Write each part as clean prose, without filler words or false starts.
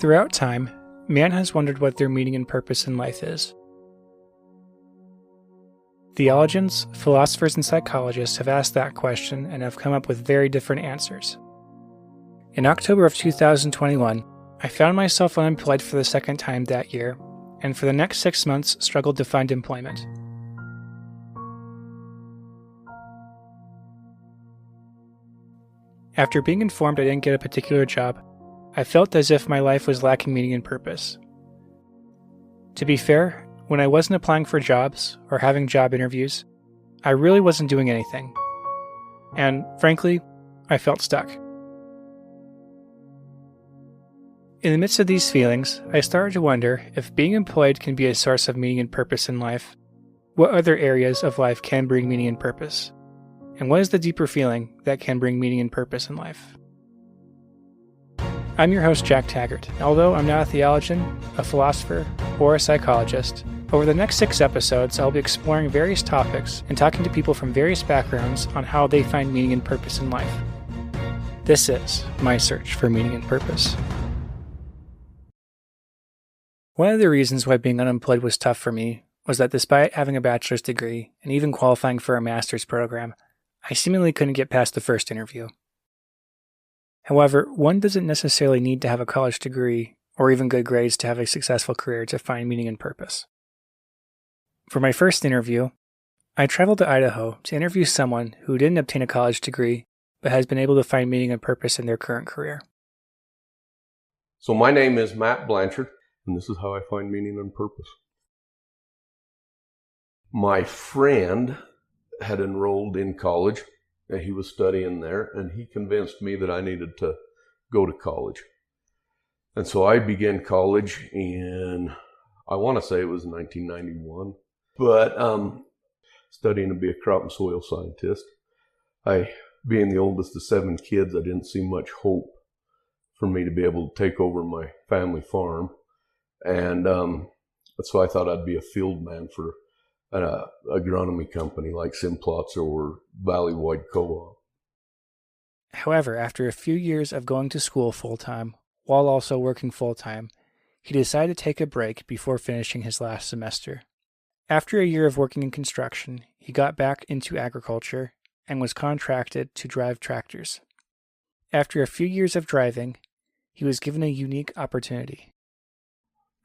Throughout time, man has wondered what their meaning and purpose in life is. Theologians, philosophers, and psychologists have asked that question and have come up with very different answers. In October of 2021, I found myself unemployed for the second time that year, and for the next 6 months struggled to find employment. After being informed I didn't get a particular job, I felt as if my life was lacking meaning and purpose. To be fair, when I wasn't applying for jobs or having job interviews, I really wasn't doing anything. And frankly, I felt stuck. In the midst of these feelings, I started to wonder if being employed can be a source of meaning and purpose in life. What other areas of life can bring meaning and purpose? And what is the deeper feeling that can bring meaning and purpose in life? I'm your host, Jack Taggart. Although I'm not a theologian, a philosopher, or a psychologist, over the next 6 episodes, I'll be exploring various topics and talking to people from various backgrounds on how they find meaning and purpose in life. This is my search for meaning and purpose. One of the reasons why being unemployed was tough for me was that despite having a bachelor's degree and even qualifying for a master's program, I seemingly couldn't get past the first interview. However, one doesn't necessarily need to have a college degree or even good grades to have a successful career to find meaning and purpose. For my first interview, I traveled to Idaho to interview someone who didn't obtain a college degree but has been able to find meaning and purpose in their current career. So my name is Matt Blanchard, and this is how I find meaning and purpose. My friend had enrolled in college, and he was studying there, and he convinced me that I needed to go to college. And so I began college in, I want to say it was 1991, but studying to be a crop and soil scientist. Being the oldest of 7 kids, I didn't see much hope for me to be able to take over my family farm. And so I thought I'd be a field man for an agronomy company like Simplots or Valley-wide Co-op. However, after a few years of going to school full-time, while also working full-time, he decided to take a break before finishing his last semester. After a year of working in construction, he got back into agriculture and was contracted to drive tractors. After a few years of driving, he was given a unique opportunity.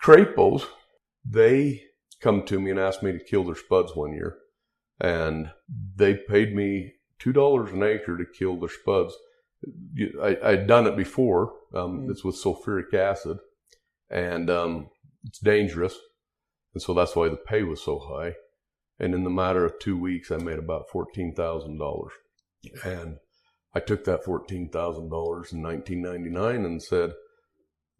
Crapos, they come to me and asked me to kill their spuds one year, and they paid me $2 an acre to kill their spuds. I'd done it before. It's with sulfuric acid, and it's dangerous, and so that's why the pay was so high. And in the matter of 2 weeks, I made about $14,000. And I took that $14,000 in 1999 and said,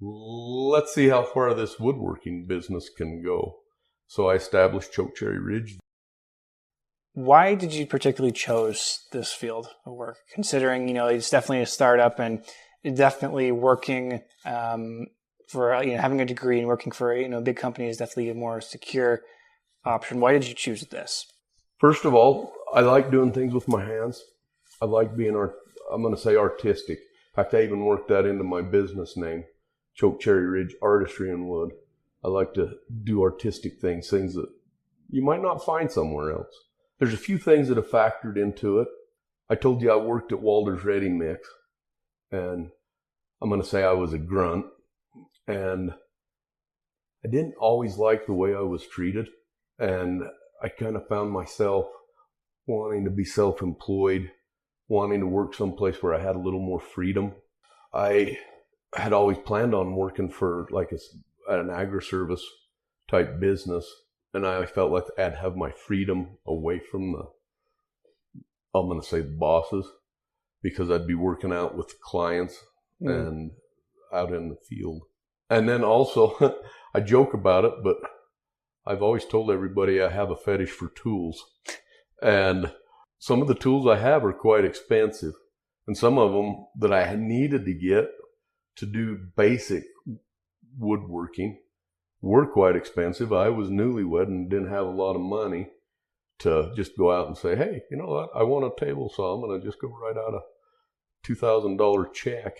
let's see how far this woodworking business can go. So I established Chokecherry Ridge. Why did you particularly choose this field of work? Considering, it's definitely a startup and definitely working for, having a degree and working for, a big company is definitely a more secure option. Why did you choose this? First of all, I like doing things with my hands. I like being, I'm going to say artistic. In fact, I even worked that into my business name, Chokecherry Ridge Artistry and Wood. I like to do artistic things that you might not find somewhere else. There's a few things that have factored into it. I told you I worked at Walder's Ready Mix, and I'm going to say I was a grunt, and I didn't always like the way I was treated, and I kind of found myself wanting to be self-employed, wanting to work someplace where I had a little more freedom. I had always planned on working for an agri-service type business, and I felt like I'd have my freedom away from I'm going to say the bosses, because I'd be working out with the clients and out in the field. And then also, I joke about it, but I've always told everybody I have a fetish for tools. And some of the tools I have are quite expensive. And some of them that I needed to get to do basic woodworking were quite expensive. I was newlywed and didn't have a lot of money to just go out and say, hey, you know what? I want a table saw. I'm going to just go write out a $2,000 check.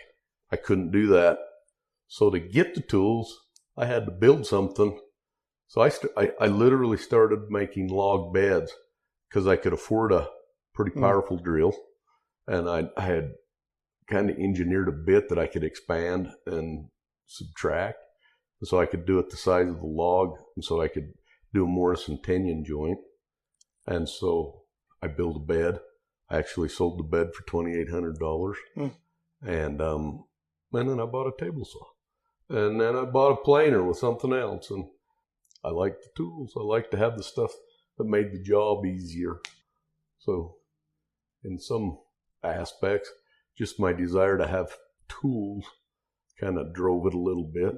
I couldn't do that. So to get the tools, I had to build something. So I literally started making log beds because I could afford a pretty powerful drill. And I had kind of engineered a bit that I could expand and subtract. So I could do it the size of the log, and so I could do a Morrison Tenyon joint. And so I built a bed. I actually sold the bed for $2,800. And then I bought a table saw. And then I bought a planer with something else. And I liked the tools. I liked to have the stuff that made the job easier. So in some aspects, just my desire to have tools kind of drove it a little bit.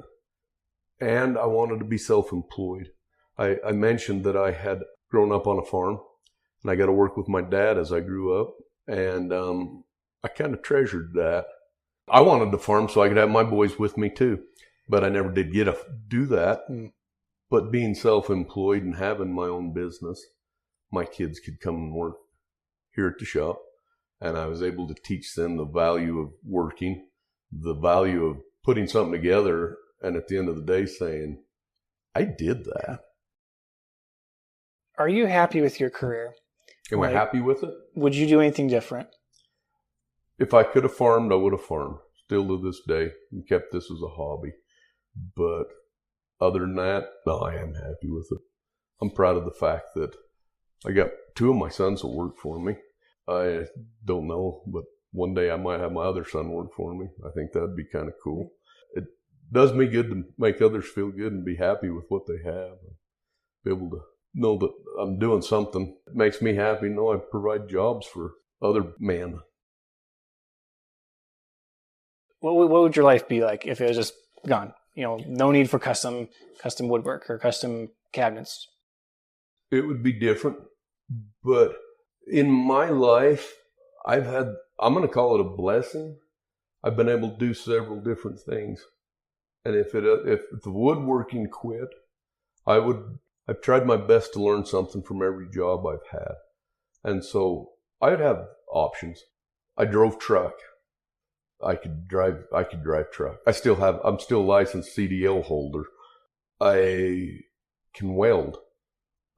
And I wanted to be self-employed. I mentioned that I had grown up on a farm, and I got to work with my dad as I grew up. And I kind of treasured that. I wanted to farm so I could have my boys with me too, but I never did get to do that. But being self-employed and having my own business, my kids could come and work here at the shop, and I was able to teach them the value of working, the value of putting something together, and at the end of the day saying, I did that. Are you happy with your career? Am I happy with it? Would you do anything different? If I could have farmed, I would have farmed. Still to this day, and kept this as a hobby. But other than that, no, I am happy with it. I'm proud of the fact that I got 2 of my sons that work for me. I don't know, but one day I might have my other son work for me. I think that'd be kind of cool. It does me good to make others feel good and be happy with what they have. Be able to know that I'm doing something that makes me happy. Know I provide jobs for other men. What would your life be like if it was just gone? You know, no need for custom woodwork or custom cabinets. It would be different, but in my life, I'm going to call it a blessing. I've been able to do several different things. And if the woodworking quit, I've tried my best to learn something from every job I've had. And so I'd have options. I drove truck. I could drive truck. I'm still a licensed CDL holder. I can weld.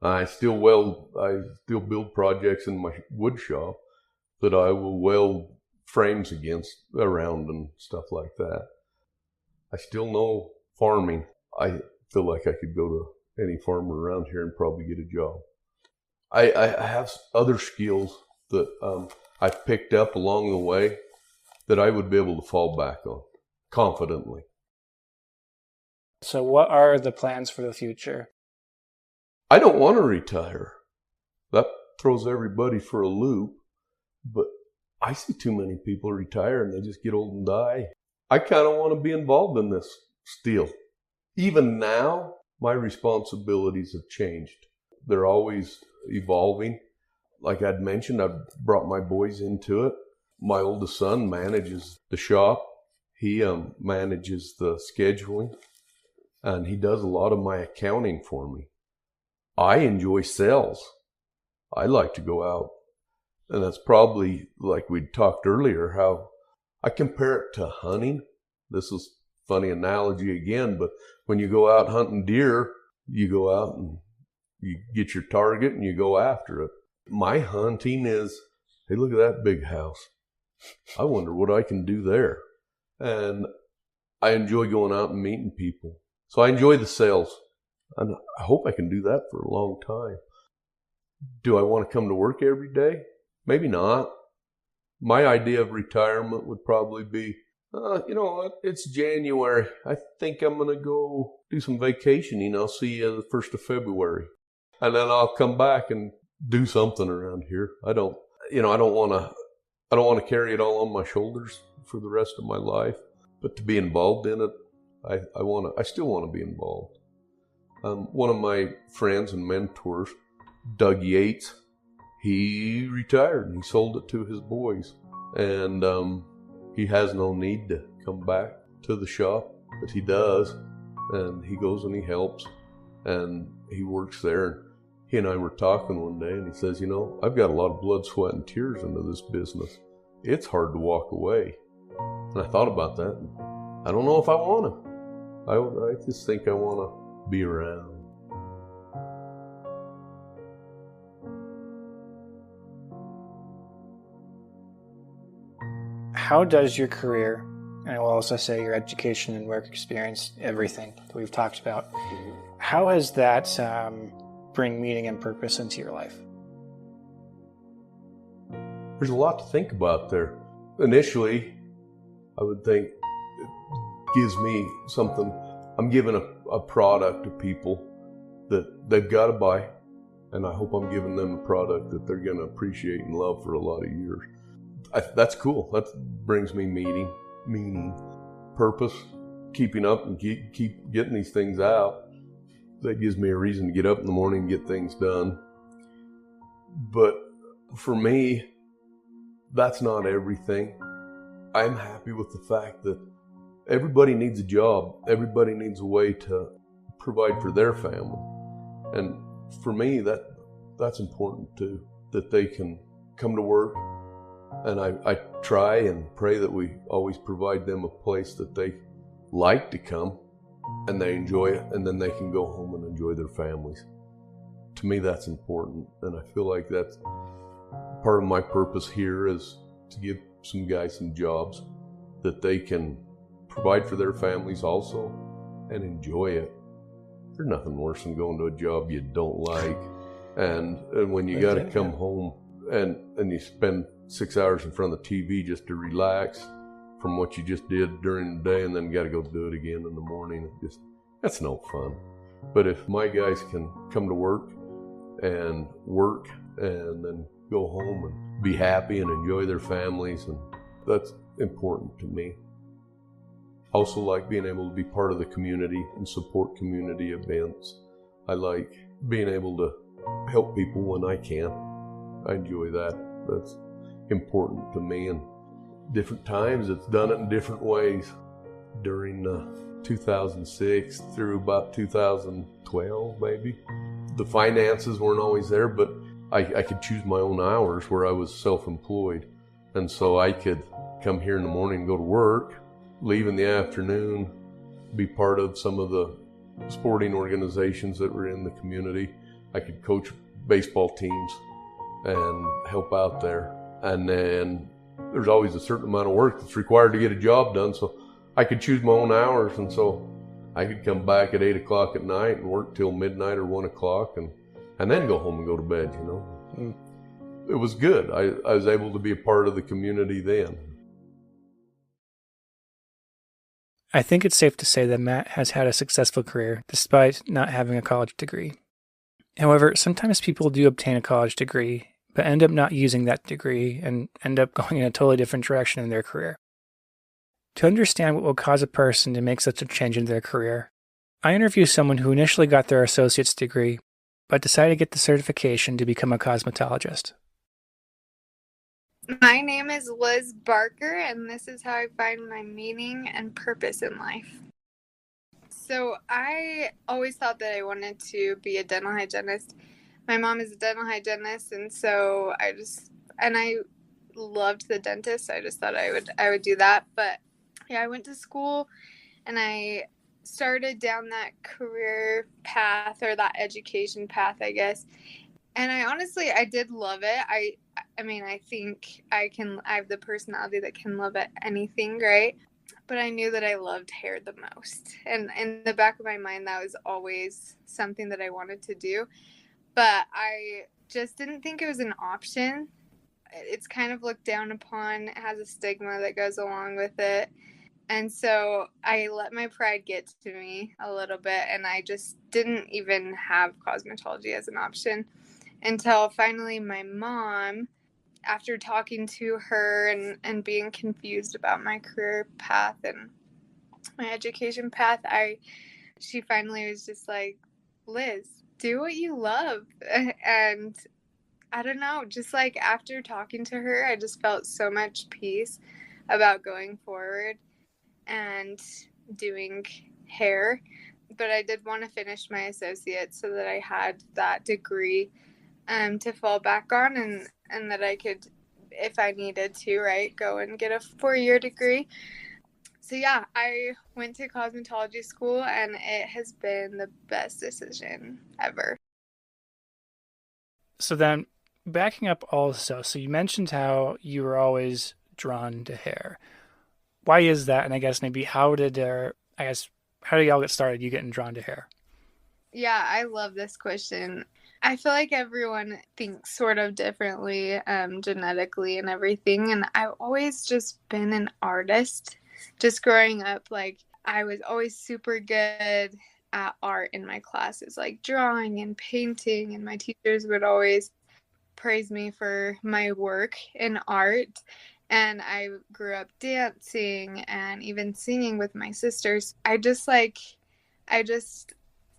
I still build projects in my wood shop that I will weld frames around and stuff like that. I still know farming. I feel like I could go to any farmer around here and probably get a job. I have other skills that I've picked up along the way that I would be able to fall back on confidently. So what are the plans for the future? I don't want to retire. That throws everybody for a loop, but I see too many people retire and they just get old and die. I kind of want to be involved in this still. Even now, my responsibilities have changed. They're always evolving. Like I'd mentioned, I've brought my boys into it. My oldest son manages the shop. He manages the scheduling, and he does a lot of my accounting for me. I enjoy sales. I like to go out. And that's probably, like we talked earlier, how I compare it to hunting. This is a funny analogy again, but when you go out hunting deer, you go out and you get your target and you go after it. My hunting is, hey, look at that big house. I wonder what I can do there. And I enjoy going out and meeting people. So I enjoy the sales. And I hope I can do that for a long time. Do I want to come to work every day? Maybe not. My idea of retirement would probably be, you know what, it's January. I think I'm going to go do some vacationing. I'll see you the 1st of February. And then I'll come back and do something around here. I don't want to carry it all on my shoulders for the rest of my life. But to be involved in it, I still want to be involved. One of my friends and mentors, Doug Yates, he retired and he sold it to his boys. And he has no need to come back to the shop, but he does. And he goes and he helps and he works there. And he and I were talking one day and he says, you know, I've got a lot of blood, sweat, and tears into this business. It's hard to walk away. And I thought about that. I don't know if I want to. I just think I want to be around. How does your career, and I will also say your education and work experience, everything that we've talked about, how has that bring meaning and purpose into your life? There's a lot to think about there. Initially, I would think it gives me something. I'm giving a product to people that they've got to buy, and I hope I'm giving them a product that they're going to appreciate and love for a lot of years. That's cool. That brings me meaning, purpose, keeping up and keep getting these things out. That gives me a reason to get up in the morning and get things done. But for me, that's not everything. I'm happy with the fact that everybody needs a job. Everybody needs a way to provide for their family. And for me, that's important too, that they can come to work. And I try and pray that we always provide them a place that they like to come and they enjoy it, and then they can go home and enjoy their families. To me, that's important. And I feel like that's part of my purpose here, is to give some guys some jobs that they can provide for their families also and enjoy it. There's nothing worse than going to a job you don't like. And when you got to come home and you spend 6 hours in front of the TV just to relax from what you just did during the day, and then got to go do it again in the morning. That's no fun. But if my guys can come to work and then go home and be happy and enjoy their families, and that's important to me. Also like being able to be part of the community and support community events. I like being able to help people when I can. I enjoy that. That's important to me. And different times it's done it in different ways. During 2006 through about 2012 maybe, the finances weren't always there, but I could choose my own hours where I was self-employed. And so I could come here in the morning and go to work, leave in the afternoon, be part of some of the sporting organizations that were in the community. I could coach baseball teams and help out there. And then there's always a certain amount of work that's required to get a job done, so I could choose my own hours. And so I could come back at 8 o'clock at night and work till midnight or 1 o'clock and then go home and go to bed, you know. It was good. I was able to be a part of the community then. I think it's safe to say that Matt has had a successful career despite not having a college degree. However, sometimes people do obtain a college degree, but end up not using that degree and end up going in a totally different direction in their career. To understand what will cause a person to make such a change in their career, I interview someone who initially got their associate's degree, but decided to get the certification to become a cosmetologist. My name is Liz Barker, and this is how I find my meaning and purpose in life. So I always thought that I wanted to be a dental hygienist. My mom is a dental hygienist, and so I loved the dentist. So I just thought I would do that. But yeah, I went to school and I started down that career path, or that education path, I guess. And I did love it. I think I have the personality that can love anything, right? But I knew that I loved hair the most. And in the back of my mind, that was always something that I wanted to do. But I just didn't think it was an option. It's kind of looked down upon. It has a stigma that goes along with it. And so I let my pride get to me a little bit, and I just didn't even have cosmetology as an option until finally my mom, after talking to her and being confused about my career path and my education path, she finally was just like, Liz, do what you love. And I don't know, just like after talking to her, I just felt so much peace about going forward and doing hair. But I did want to finish my associate so that I had that degree to fall back on, and that I could, if I needed to, right, go and get a 4-year degree. So yeah, I went to cosmetology school and it has been the best decision ever. So then, backing up also, so you mentioned how you were always drawn to hair. Why is that? And I guess maybe how did y'all get started? You getting drawn to hair? Yeah, I love this question. I feel like everyone thinks sort of differently, genetically and everything. And I've always just been an artist. Just growing up, like, I was always super good at art in my classes, like drawing and painting. And my teachers would always praise me for my work in art. And I grew up dancing and even singing with my sisters. I just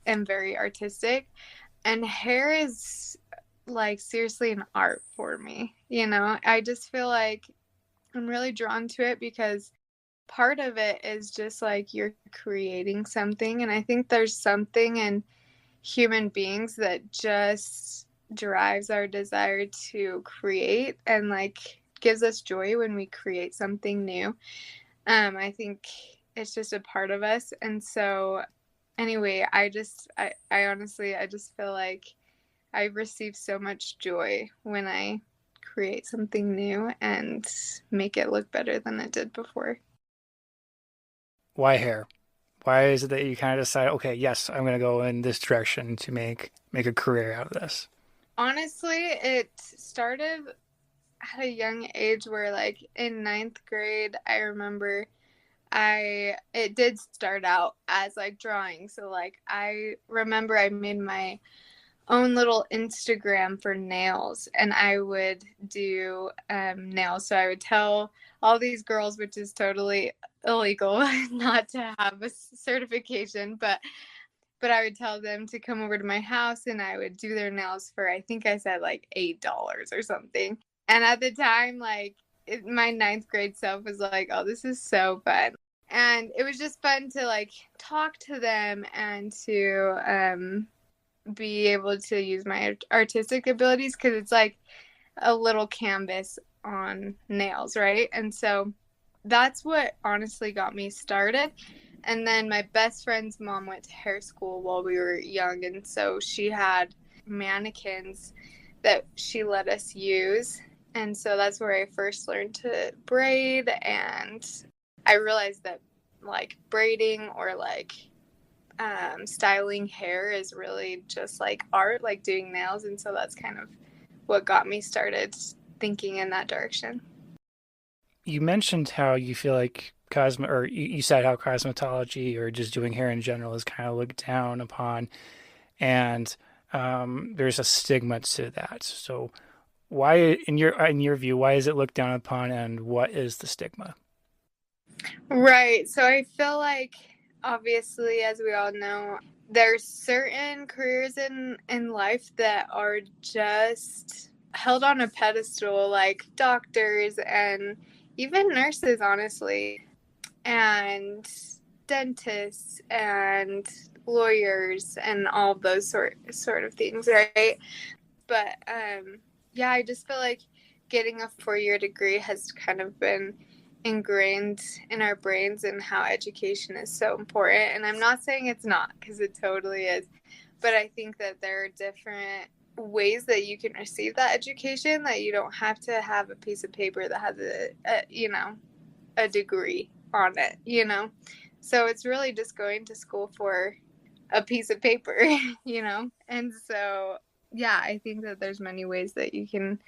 am very artistic, and hair is like seriously an art for me. I just feel like I'm really drawn to it because part of it is just like you're creating something. And I think there's something in human beings that just drives our desire to create and like gives us joy when we create something new. I think it's just a part of us. And so anyway, I honestly, I just feel like I receive so much joy when I create something new and make it look better than it did before. Why hair? Why is it that you kind of decide, okay, yes, I'm going to go in this direction to make a career out of this? Honestly, it started at a young age where like in ninth grade, I remember I it did start out as like drawing. So like I remember I made my own little Instagram for nails, and I would do nails. So I would tell all these girls, which is totally illegal, not to have a certification, but I would tell them to come over to my house and I would do their nails for, I think I said like $8 or something. And at the time, like my ninth grade self was like, oh, this is so fun. And it was just fun to like talk to them and to be able to use my artistic abilities because it's like a little canvas on nails, right? And so that's what honestly got me started. And then my best friend's mom went to hair school while we were young, and so she had mannequins that she let us use. And so that's where I first learned to braid, and I realized that like braiding or like styling hair is really just like art, like doing nails. And so that's kind of what got me started thinking in that direction. You mentioned how you feel like you said how cosmetology or just doing hair in general is kind of looked down upon, and there's a stigma to that. So, why, in your view, why is it looked down upon, and what is the stigma? Right. So I feel like obviously, as we all know, there's certain careers in life that are just held on a pedestal, like doctors and even nurses, honestly, and dentists and lawyers and all of those sort of things, right? But yeah, I just feel like getting a 4 year degree has kind of been ingrained in our brains and how education is so important. And I'm not saying it's not, because it totally is. But I think that there are different ways that you can receive that education, that you don't have to have a piece of paper that has a degree on it. So it's really just going to school for a piece of paper, And so, yeah, I think that there's many ways that you can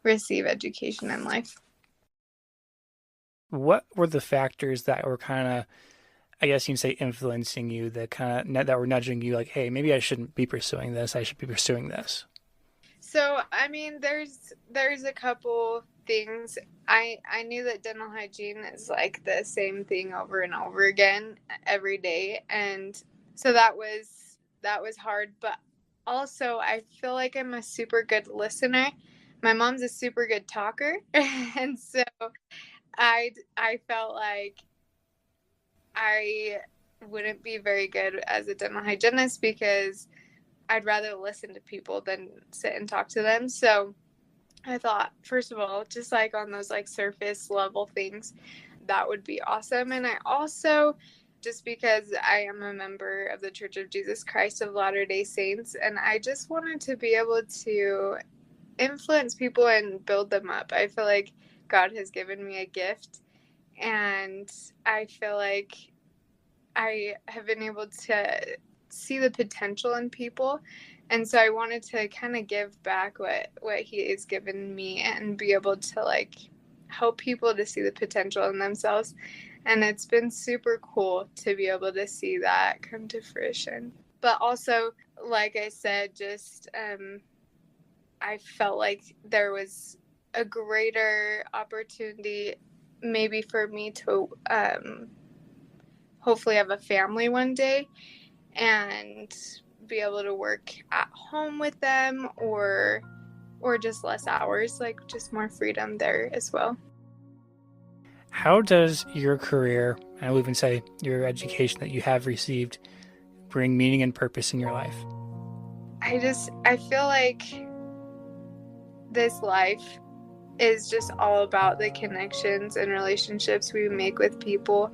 receive education in life. What were the factors that were kind of, I guess you can say, influencing you, that kind of that were nudging you, like, hey, maybe I shouldn't be pursuing this. I should be pursuing this. So, I mean, there's a couple things. I knew that dental hygiene is like the same thing over and over again every day, and so that was hard. But also, I feel like I'm a super good listener. My mom's a super good talker, and so I felt like I wouldn't be very good as a dental hygienist because I'd rather listen to people than sit and talk to them. So I thought, first of all, just like on those like surface level things, that would be awesome. And I also, just because I am a member of the Church of Jesus Christ of Latter-day Saints, and I just wanted to be able to influence people and build them up. I feel like God has given me a gift, and I feel like I have been able to see the potential in people. And so I wanted to kind of give back what he has given me and be able to like help people to see the potential in themselves. And it's been super cool to be able to see that come to fruition. But also, like I said, just I felt like there was a greater opportunity maybe for me to hopefully have a family one day and be able to work at home with them, or just less hours, like just more freedom there as well. How does your career, and I will even say your education that you have received, bring meaning and purpose in your life? I feel like this life is just all about the connections and relationships we make with people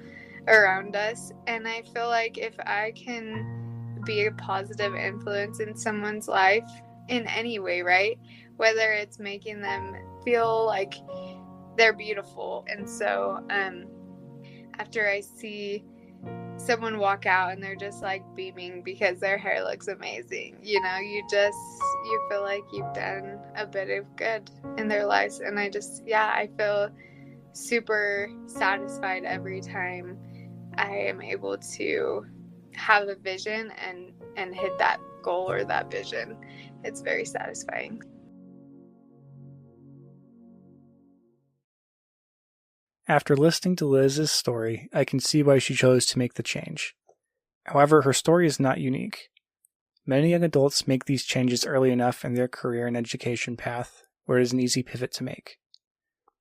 around us. And I feel like if I can be a positive influence in someone's life in any way, right? Whether it's making them feel like they're beautiful. And so after I see someone walk out and they're just like beaming because their hair looks amazing, you feel like you've done a bit of good in their lives. And I feel super satisfied every time I am able to have a vision and hit that goal or that vision. It's very satisfying. After listening to Liz's story, I can see why she chose to make the change. However, her story is not unique. Many young adults make these changes early enough in their career and education path where it is an easy pivot to make.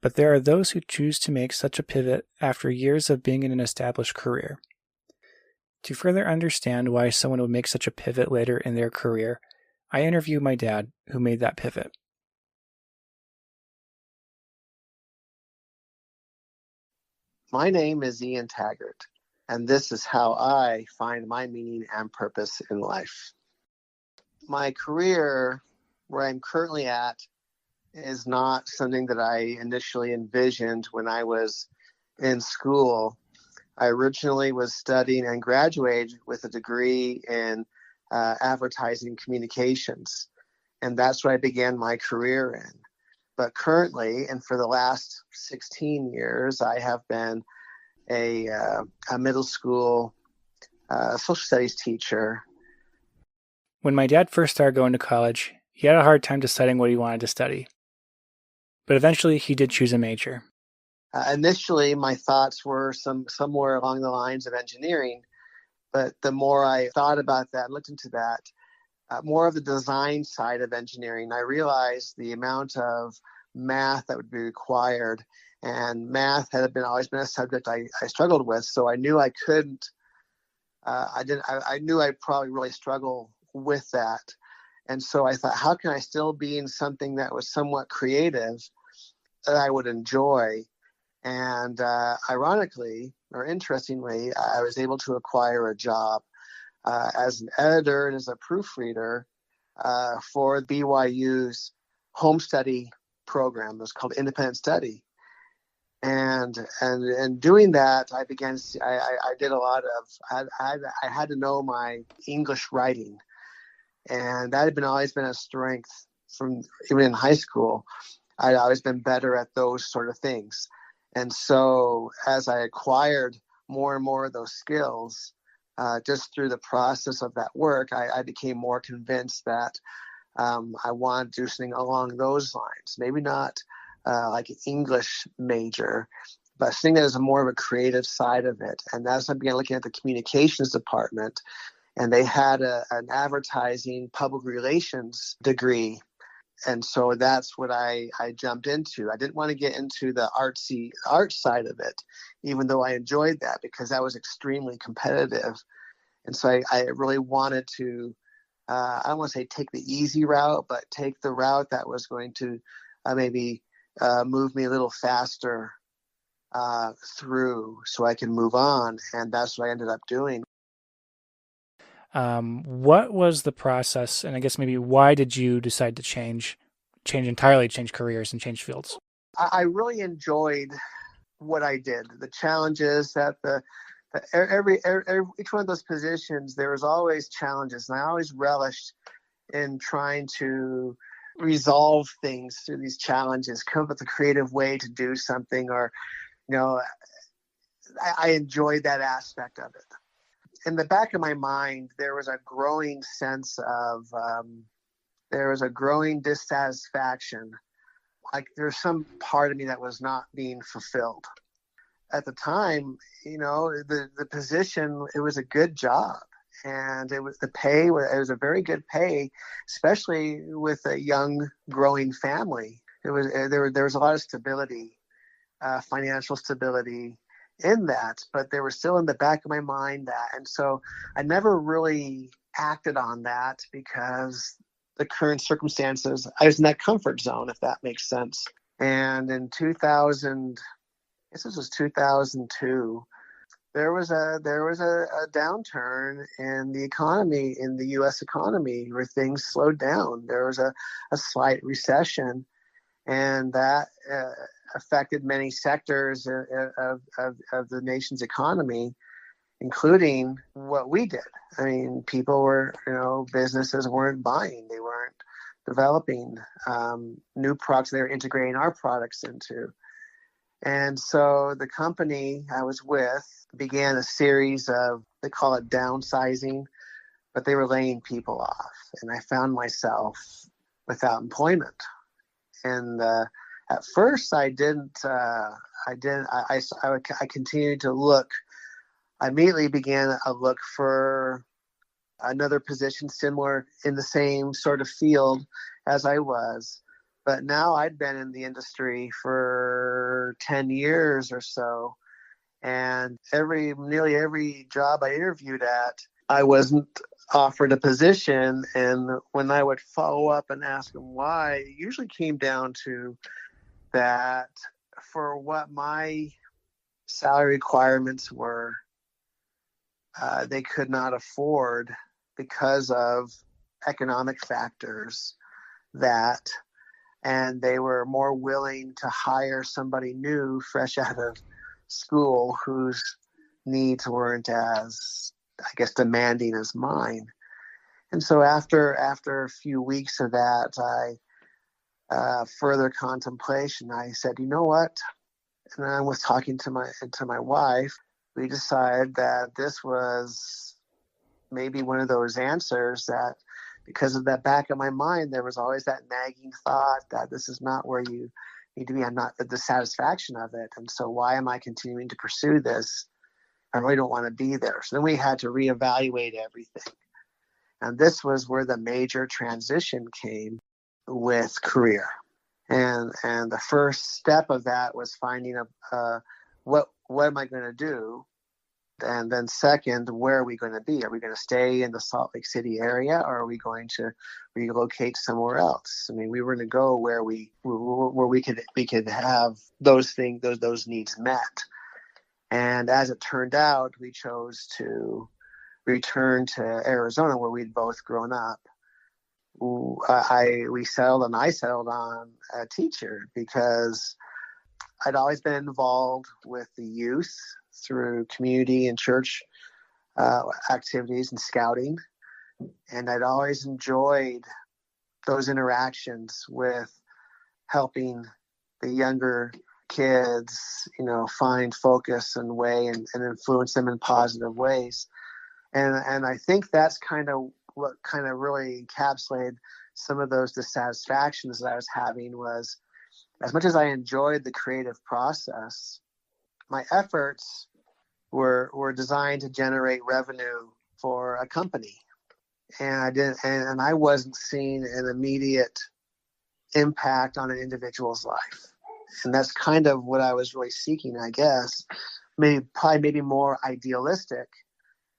But there are those who choose to make such a pivot after years of being in an established career. To further understand why someone would make such a pivot later in their career, I interviewed my dad, who made that pivot. My name is Ian Taggart, and this is how I find my meaning and purpose in life. My career, where I'm currently at, is not something that I initially envisioned when I was in school. I originally was studying and graduated with a degree in advertising communications, and that's what I began my career in. But currently, and for the last 16 years, I have been a middle school social studies teacher. When my dad first started going to college, he had a hard time deciding what he wanted to study. But eventually, he did choose a major. Initially, my thoughts were somewhere along the lines of engineering, but the more I thought about that, looked into that, more of the design side of engineering, I realized the amount of math that would be required, and math had always been a subject I struggled with. So I knew I couldn't. I knew I'd probably really struggle with that, and so I thought, how can I still be in something that was somewhat creative that I would enjoy? And ironically, or interestingly, I was able to acquire a job as an editor and as a proofreader for BYU's home study program. It was called Independent Study. And doing that, I began. I did a lot of. I had to know my English writing, and that had always been a strength from even in high school. I'd always been better at those sort of things. And so as I acquired more and more of those skills, just through the process of that work, I became more convinced that I wanted to do something along those lines. Maybe not like an English major, but something that is more of a creative side of it. And as I began looking at the communications department, and they had an advertising public relations degree. And so that's what I jumped into. I didn't want to get into the art side of it, even though I enjoyed that because that was extremely competitive. And so I really wanted to, I don't want to say take the easy route, but take the route that was going to maybe move me a little faster through so I can move on. And that's what I ended up doing. What was the process? And I guess maybe why did you decide to change entirely, change careers and change fields? I really enjoyed what I did. The challenges that each one of those positions, there was always challenges, and I always relished in trying to resolve things through these challenges, come up with a creative way to do something, or I enjoyed that aspect of it. In the back of my mind, there was a growing sense of there was a growing dissatisfaction. Like there's some part of me that was not being fulfilled. At the time, the position, it was a good job, and it was it was a very good pay, especially with a young growing family. It was there was a lot of stability, financial stability in that, but there was still in the back of my mind that, and so I never really acted on that because the current circumstances, I was in that comfort zone, if that makes sense. And in 2000, I guess this was 2002, there was a downturn in the economy, in the U.S. economy, where things slowed down. There was a slight recession, and that affected many sectors of the nation's economy, including what we did. I mean, people were, businesses weren't buying, they weren't developing new products they were integrating our products into. And so the company I was with began a series of, they call it downsizing, but they were laying people off. And I found myself without employment. And at first I continued to look. I immediately began a look for another position similar in the same sort of field as I was. But now I'd been in the industry for 10 years or so, and nearly every job I interviewed at, I wasn't offered a position. And when I would follow up and ask them why, it usually came down to that for what my salary requirements were, they could not afford because of economic factors and they were more willing to hire somebody new, fresh out of school, whose needs weren't as, I guess, demanding as mine. And so after a few weeks of that, further contemplation, I said, you know what? And I was talking to my wife. We decided that this was maybe one of those answers that, because of that back of my mind, there was always that nagging thought that this is not where you need to be. I'm not the dissatisfaction of it. And so why am I continuing to pursue this? I really don't want to be there. So then we had to reevaluate everything. And this was where the major transition came with career. And the first step of that was finding what am I going to do? And then second, where are we going to be? Are we going to stay in the Salt Lake City area, or are we going to relocate somewhere else? I mean, we were going to go where we could have those needs met. And as it turned out, we chose to return to Arizona, where we'd both grown up. I settled on a teacher because I'd always been involved with the youth through community and church activities and scouting. And I'd always enjoyed those interactions with helping the younger kids, find focus and way and influence them in positive ways. And I think that's kind of what kind of really encapsulated some of those dissatisfactions that I was having. Was, as much as I enjoyed the creative process, my efforts were designed to generate revenue for a company, and I wasn't seeing an immediate impact on an individual's life. And that's kind of what I was really seeking, I guess. Maybe more idealistic,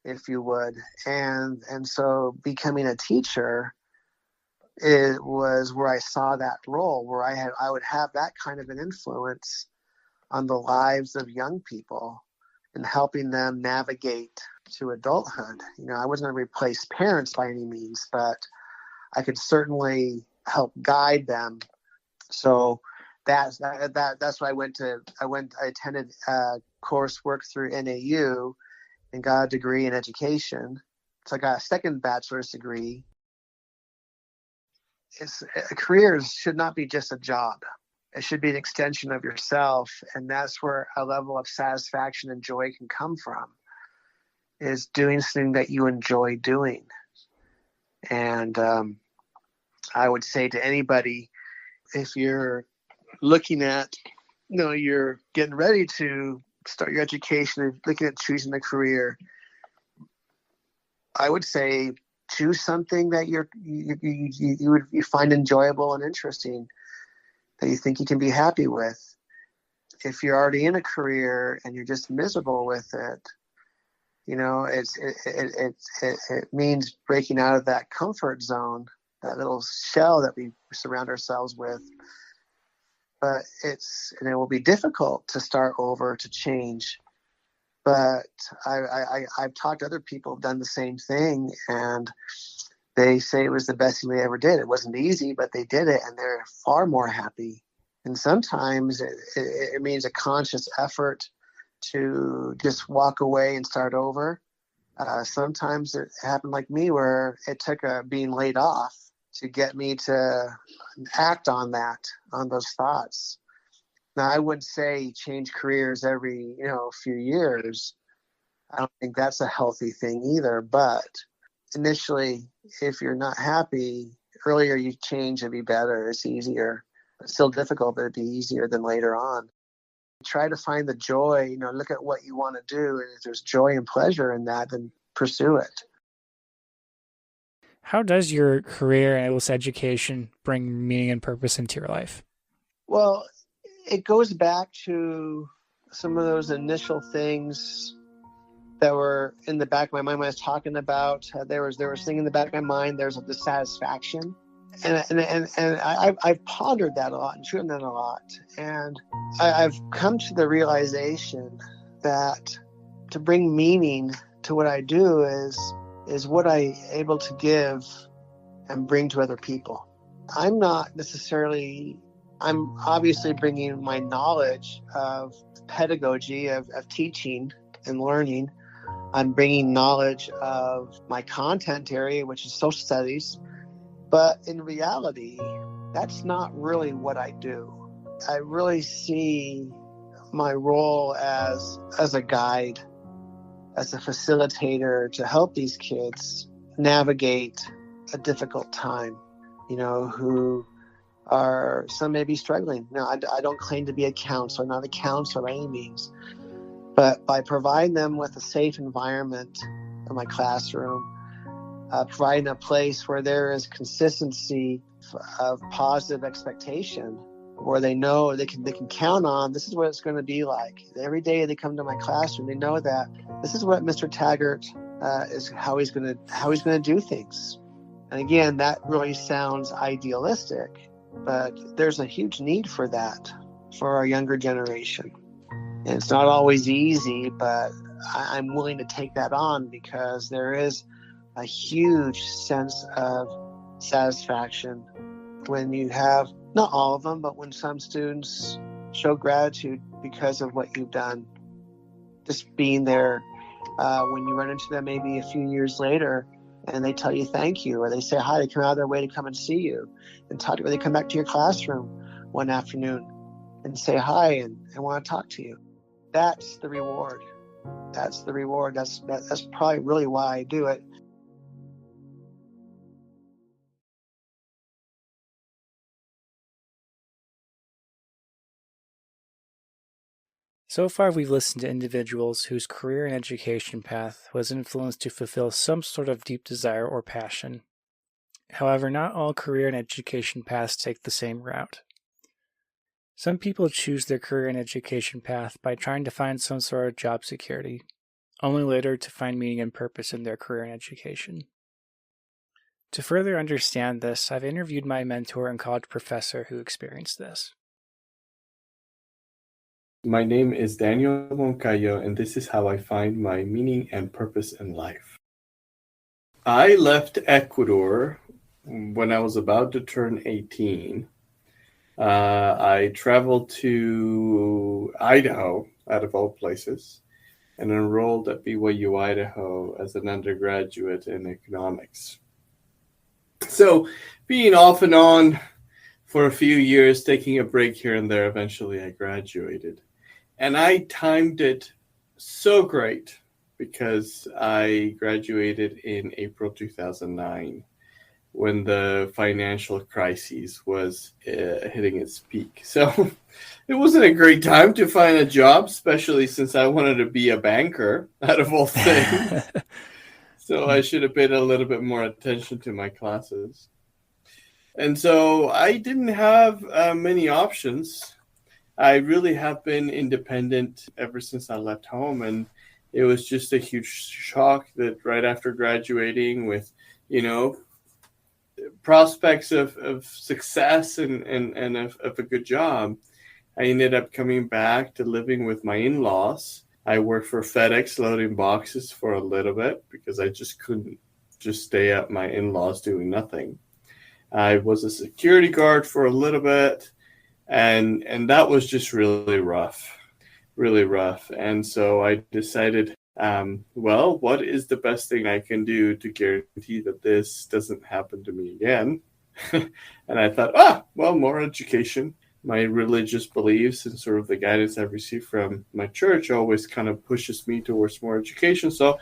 if you would. And so becoming a teacher, it was where I saw that role, where I would have that kind of an influence on the lives of young people and helping them navigate to adulthood. I wasn't going to replace parents by any means, but I could certainly help guide them. So that's what I attended coursework through NAU and got a degree in education. So I got a second bachelor's degree. Careers should not be just a job. It should be an extension of yourself. And that's where a level of satisfaction and joy can come from, is doing something that you enjoy doing. And I would say to anybody, if you're looking at, you're getting ready to start your education and looking at choosing a career, I would say choose something that you find enjoyable and interesting, that you think you can be happy with. If you're already in a career and you're just miserable with it, it means breaking out of that comfort zone, that little shell that we surround ourselves with. But it will be difficult to start over, to change. But I've talked to other people who've done the same thing, and they say it was the best thing they ever did. It wasn't easy, but they did it, and they're far more happy. And sometimes it means a conscious effort to just walk away and start over. Sometimes it happened like me, where it took being laid off to get me to act on those thoughts. Now, I wouldn't say change careers every, few years. I don't think that's a healthy thing either. But initially, if you're not happy, earlier you change, it'd be better. It's easier. It's still difficult, but it'd be easier than later on. Try to find the joy, look at what you want to do. And if there's joy and pleasure in that, then pursue it. How does your career and education bring meaning and purpose into your life? Well, it goes back to some of those initial things that were in the back of my mind when I was talking about. There was a thing in the back of my mind. There's a dissatisfaction, and I've pondered that a lot and chewed on that a lot, and I've come to the realization that to bring meaning to what I do is what I'm able to give and bring to other people. I'm obviously bringing my knowledge of pedagogy, of teaching and learning. I'm bringing knowledge of my content area, which is social studies. But in reality, that's not really what I do. I really see my role as a guide, as a facilitator to help these kids navigate a difficult time, who are, some may be struggling. Now, I don't claim to be a counselor, not a counselor by any means, but by providing them with a safe environment in my classroom, providing a place where there is consistency of positive expectation, where they know they can count on, this is what it's going to be like. Every day they come to my classroom, they know that this is what Mr. Taggart is how he's going to do things. And again, that really sounds idealistic, but there's a huge need for that for our younger generation. And it's not always easy, but I'm willing to take that on because there is a huge sense of satisfaction when you have, not all of them, but when some students show gratitude because of what you've done. Just being there when you run into them maybe a few years later and they tell you thank you, or they say hi, they come out of their way to come and see you and talk to you, or they come back to your classroom one afternoon and say hi and want to talk to you. That's the reward. That's the reward. That's probably really why I do it. So far, we've listened to individuals whose career and education path was influenced to fulfill some sort of deep desire or passion. However, not all career and education paths take the same route. Some people choose their career and education path by trying to find some sort of job security, only later to find meaning and purpose in their career and education. To further understand this, I've interviewed my mentor and college professor who experienced this. My name is Daniel Moncayo, and this is how I find my meaning and purpose in life. I left Ecuador when I was about to turn 18. I traveled to Idaho, out of all places, and enrolled at BYU, Idaho as an undergraduate in economics. So, being off and on for a few years, taking a break here and there, eventually I graduated. And I timed it so great because I graduated in April 2009 when the financial crisis was hitting its peak. So it wasn't a great time to find a job, especially since I wanted to be a banker out of all things. So I should have paid a little bit more attention to my classes. And so I didn't have many options. I really have been independent ever since I left home. And it was just a huge shock that right after graduating with, prospects of success and of a good job, I ended up coming back to living with my in-laws. I worked for FedEx loading boxes for a little bit because I just couldn't just stay at my in-laws doing nothing. I was a security guard for a little bit, and that was just really rough. And so I decided, what is the best thing I can do to guarantee that this doesn't happen to me again? And I thought, more education. My religious beliefs and sort of the guidance I've received from my church always kind of pushes me towards more education. So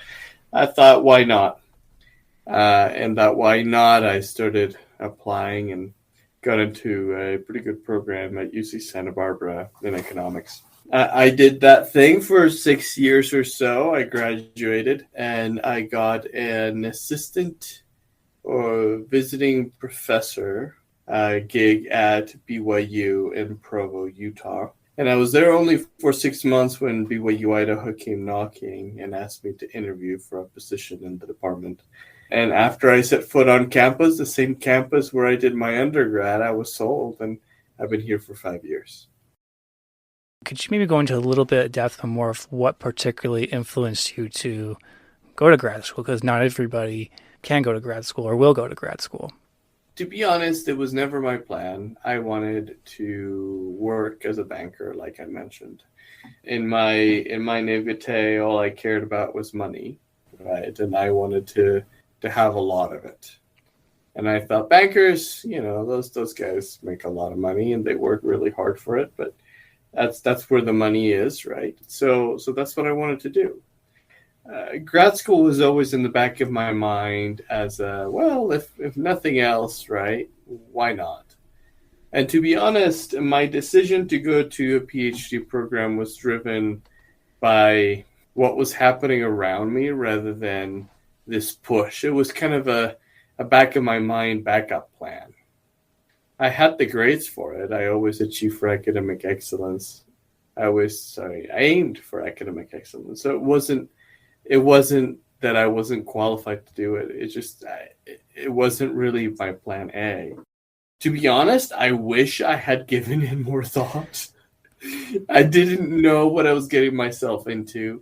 I thought, why not? And that why not, I started applying and got into a pretty good program at UC Santa Barbara in economics. I did that thing for 6 years or so. I graduated and I got an assistant or visiting professor gig at BYU in Provo, Utah. And I was there only for 6 months when BYU Idaho came knocking and asked me to interview for a position in the department. And after I set foot on campus, the same campus where I did my undergrad, I was sold, and I've been here for 5 years. Could you maybe go into a little bit of depth on more of what particularly influenced you to go to grad school? Because not everybody can go to grad school or will go to grad school. To be honest, it was never my plan. I wanted to work as a banker, like I mentioned. In my naivete, all I cared about was money, right? And I wanted to have a lot of it. And I thought bankers, those guys make a lot of money and they work really hard for it, but that's where the money is, right? So that's what I wanted to do. Grad school was always in the back of my mind as if nothing else, right? Why not? And to be honest, my decision to go to a PhD program was driven by what was happening around me rather than this push. It was kind of a back of my mind backup plan. I had the grades for it. I always achieved for academic excellence. I aimed for academic excellence. So it wasn't that I wasn't qualified to do it. It wasn't really my plan A. To be honest, I wish I had given it more thought. I didn't know what I was getting myself into.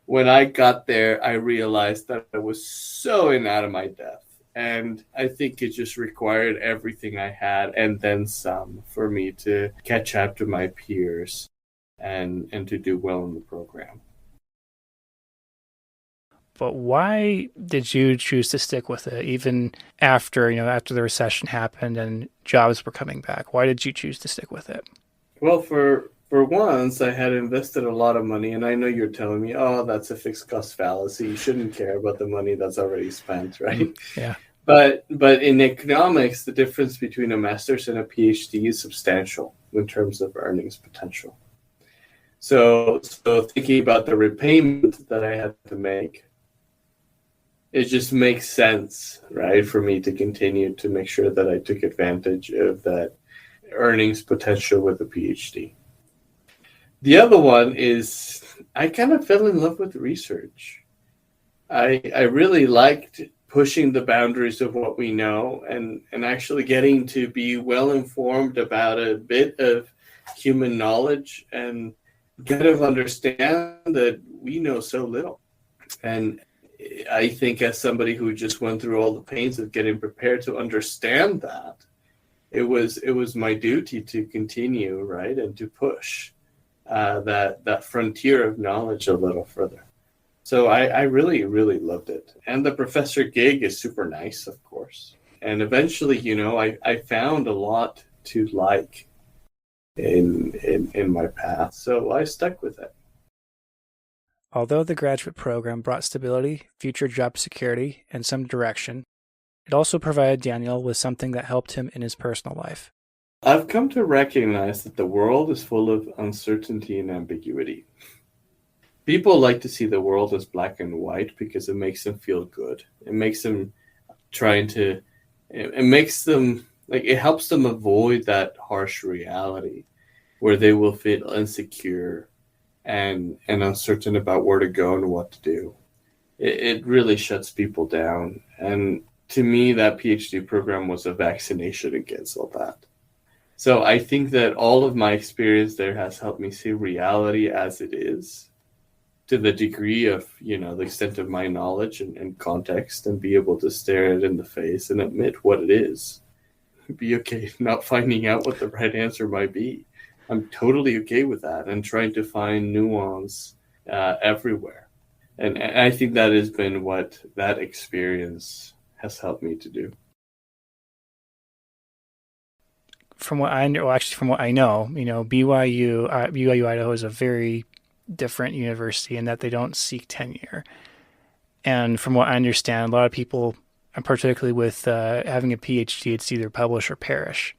When I got there, I realized that I was so in out of my depth. And I think it just required everything I had and then some for me to catch up to my peers and to do well in the program. But why did you choose to stick with it, even after the recession happened and jobs were coming back? Why did you choose to stick with it? Well, for once, I had invested a lot of money, and I know you're telling me, that's a fixed cost fallacy. You shouldn't care about the money that's already spent, right? Yeah. But in economics, the difference between a master's and a PhD is substantial in terms of earnings potential. So thinking about the repayment that I had to make, it just makes sense, right, for me to continue to make sure that I took advantage of that earnings potential with a PhD. The other one is I kind of fell in love with research. I really liked pushing the boundaries of what we know and actually getting to be well informed about a bit of human knowledge and kind of understand that we know so little. And I think as somebody who just went through all the pains of getting prepared to understand that, it was my duty to continue, right, and to push that frontier of knowledge a little further. So I really, really loved it. And the professor gig is super nice, of course. And eventually, I found a lot to like in my path. So I stuck with it. Although the graduate program brought stability, future job security, and some direction, it also provided Daniel with something that helped him in his personal life. I've come to recognize that the world is full of uncertainty and ambiguity. People like to see the world as black and white because it makes them feel good. It makes them it makes them, like, it helps them avoid that harsh reality where they will feel insecure and uncertain about where to go and what to do. It really shuts people down. And to me, that PhD program was a vaccination against all that. So I think that all of my experience there has helped me see reality as it is, to the degree of, the extent of my knowledge and context, and be able to stare it in the face and admit what it is. Be okay not finding out what the right answer might be. I'm totally okay with that, and trying to find nuance everywhere. And I think that has been what that experience has helped me to do. From what I know, BYU Idaho is a very different university in that they don't seek tenure. And from what I understand, a lot of people, and particularly with having a PhD, it's either publish or perish.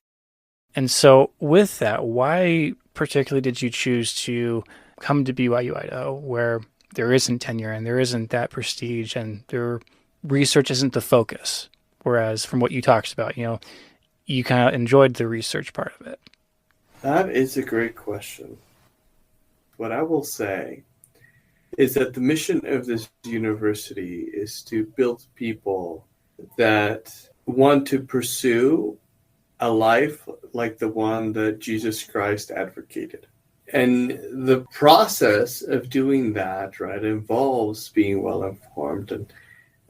And so with that, why particularly did you choose to come to BYU Idaho, where there isn't tenure and there isn't that prestige and their research isn't the focus? Whereas from what you talked about, you kind of enjoyed the research part of it. That is a great question. What I will say is that the mission of this university is to build people that want to pursue a life like the one that Jesus Christ advocated. And the process of doing that, right, involves being well informed. And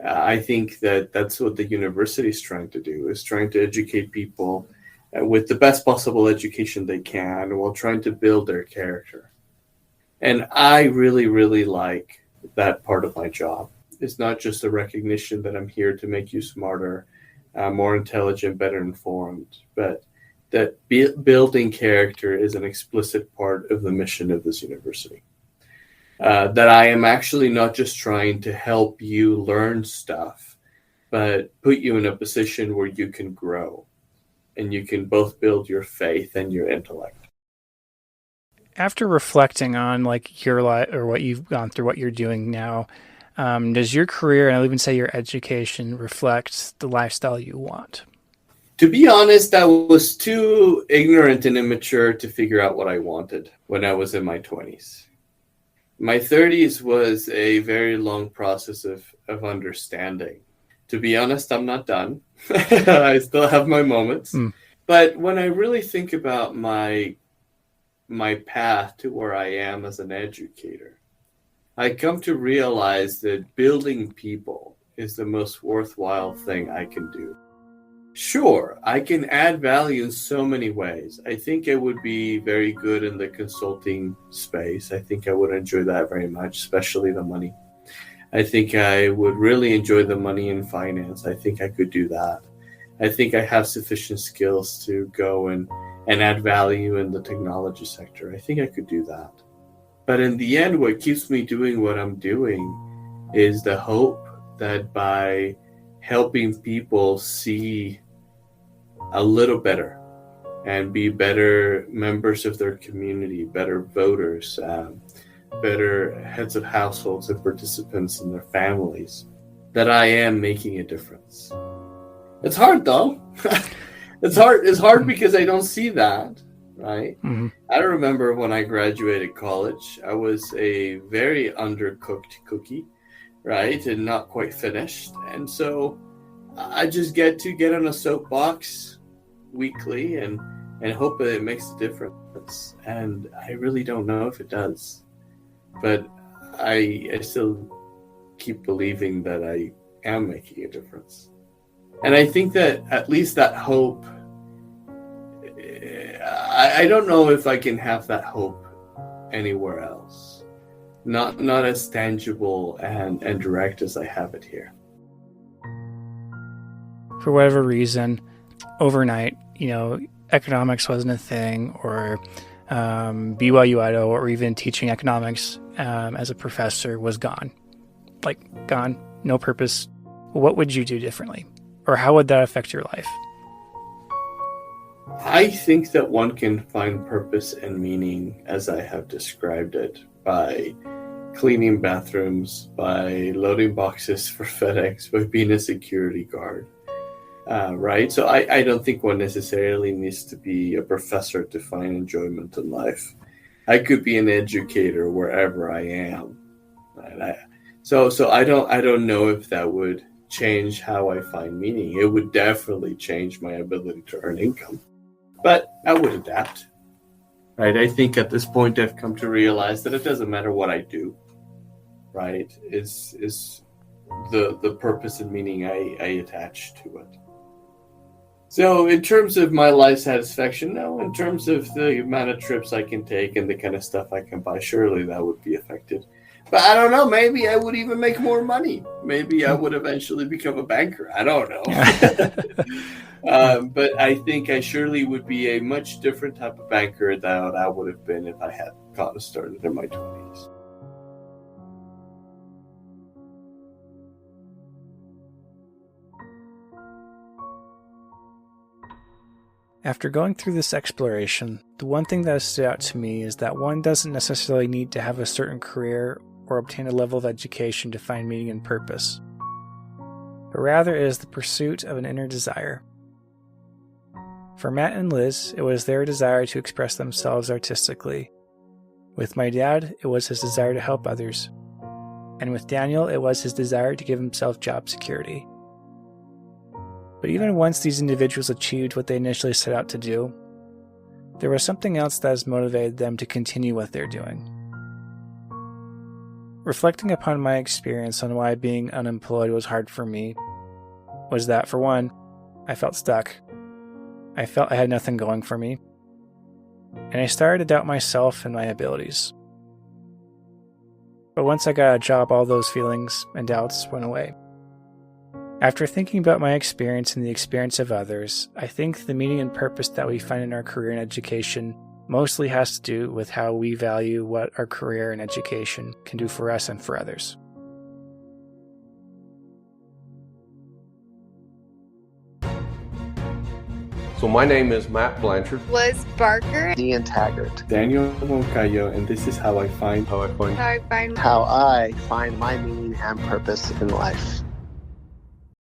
I think that that's what the university is trying to do, is trying to educate people with the best possible education they can while trying to build their character. And I really, really like that part of my job. It's not just a recognition that I'm here to make you smarter, more intelligent, better informed, but that building character is an explicit part of the mission of this university. That I am actually not just trying to help you learn stuff, but put you in a position where you can grow and you can both build your faith and your intellect. After reflecting on your life or what you've gone through, what you're doing now, does your career, and I'll even say your education, reflect the lifestyle you want? To be honest, I was too ignorant and immature to figure out what I wanted when I was in my 20s. My 30s was a very long process of understanding. To be honest, I'm not done. I still have my moments. But when I really think about my path to where I am as an educator, I come to realize that building people is the most worthwhile thing I can do. Sure, I can add value in so many ways. I think I would be very good in the consulting space. I think I would enjoy that very much, especially the money. I think I would really enjoy the money in finance. I think I could do that. I think I have sufficient skills to go and add value in the technology sector. I think I could do that. But in the end, what keeps me doing what I'm doing is the hope that by helping people see a little better and be better members of their community, better voters, better heads of households and participants in their families, that I am making a difference. It's hard though. It's hard because I don't see that, right? Mm-hmm. I remember when I graduated college, I was a very undercooked cookie, right? And not quite finished. And so I just get on a soapbox weekly and and hope that it makes a difference. And I really don't know if it does, but I still keep believing that I am making a difference. And I think that at least that hope, I don't know if I can have that hope anywhere else. Not as tangible and direct as I have it here. For whatever reason, overnight, economics wasn't a thing, or BYU Idaho, or even teaching economics as a professor was gone. Like, gone, no purpose. What would you do differently? Or how would that affect your life? I think that one can find purpose and meaning, as I have described it, by cleaning bathrooms, by loading boxes for FedEx, by being a security guard. Right? So I don't think one necessarily needs to be a professor to find enjoyment in life. I could be an educator wherever I am. Right? So I don't know if that would change how I find meaning. It would definitely change my ability to earn income. But I would adapt. Right? I think at this point I've come to realize that it doesn't matter what I do. Right? Is the purpose and meaning I attach to it. So in terms of my life satisfaction, no. In terms of the amount of trips I can take and the kind of stuff I can buy, surely that would be affected. But I don't know, maybe I would even make more money. Maybe I would eventually become a banker. I don't know. But I think I surely would be a much different type of banker than I would have been if I had gotten started in my 20s. After going through this exploration, the one thing that has stood out to me is that one doesn't necessarily need to have a certain career or obtain a level of education to find meaning and purpose, but rather it is the pursuit of an inner desire. For Matt and Liz, it was their desire to express themselves artistically. With my dad, it was his desire to help others. And with Daniel, it was his desire to give himself job security. But even once these individuals achieved what they initially set out to do, there was something else that has motivated them to continue what they're doing. Reflecting upon my experience on why being unemployed was hard for me was that, for one, I felt stuck. I felt I had nothing going for me, and I started to doubt myself and my abilities. But once I got a job, all those feelings and doubts went away. After thinking about my experience and the experience of others, I think the meaning and purpose that we find in our career and education mostly has to do with how we value what our career and education can do for us and for others. So my name is Matt Blanchard. Liz Barker. Ian Taggart. Daniel Moncayo, and this is how I find How I find How I find my meaning and purpose in life.